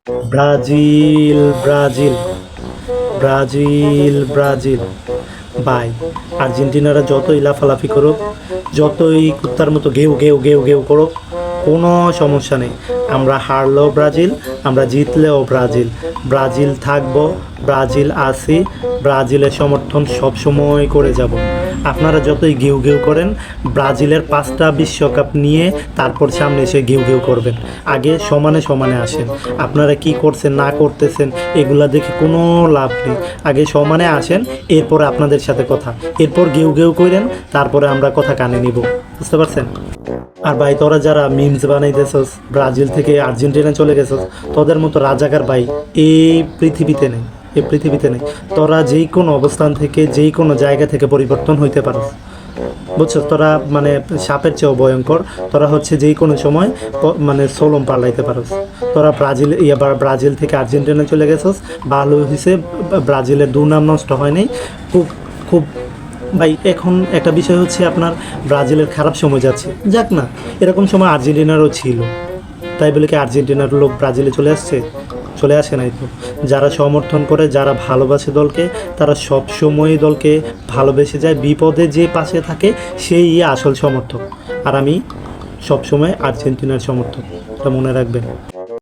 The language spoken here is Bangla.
ব্রাজিল ব্রাজিল ব্রাজিল ব্রাজিল ভাই, আর্জেন্টিনারা যতই লাফালাফি করুক, যতই কুত্তার মতো ঘেউ ঘেউ ঘেউ ঘেউ করুক, কোনো সমস্যা নেই। আমরা হারলেও ব্রাজিল, আমরা জিতলেও ব্রাজিল। ব্রাজিল থাকবো, ব্রাজিল আছি, ব্রাজিলের সমর্থন সবসময় করে যাব। আপনারা যতই ঘেউ ঘেউ করেন, ব্রাজিলের 5টা বিশ্বকাপ নিয়ে তারপর সামনে এসে ঘেউ ঘেউ করবেন। আগে সমানে সমানে আসেন। আপনারা কি করছেন না করতেছেন এগুলা দেখে কোনো লাভ নেই। আগে সমানে আসেন, এরপরে আপনাদের সাথে কথা, এরপর ঘেউ ঘেউ করেন, তারপরে আমরা কথা কানে নিব। বুঝতে পারছেন? আর ভাই, তোরা যারা মিমস বানাইতেছস, ব্রাজিল থেকে আর্জেন্টিনা চলে গেছস, তোদের মতো রাজাকার ভাই এই পৃথিবীতে নেই, এই পৃথিবীতে নেই। তোরা যেই কোনো অবস্থান থেকে, যেই কোনো জায়গা থেকে পরিবর্তন হইতে পারস। বুঝছো? তোরা মানে সাপের চেয়েও ভয়ঙ্কর। তোরা হচ্ছে যেই কোনো সময় মানে সোলম পাল্টাইতে পারস। তোরা ব্রাজিল থেকে আর্জেন্টিনা চলে গেছস, ভালো হয়েছে, ব্রাজিলের দুর্নাম নষ্ট হয় নাই। খুব খুব ভাই, এখন একটা বিষয় হচ্ছে আপনার ব্রাজিলের খারাপ সময় যাচ্ছে, যাক না, এরকম সময় আর্জেন্টিনারও ছিল। তাই বলে কি আর্জেন্টিনার লোক ব্রাজিলে চলে আসছে? চলে আসে নাই তো। যারা সমর্থন করে, যারা ভালোবাসে দলকে, তারা সব সময়ই দলকে ভালোবেসে যায়। বিপদে যে পাশে থাকে সেই আসল সমর্থক। আর আমি সবসময় আর্জেন্টিনার সমর্থক, এটা মনে রাখবেন।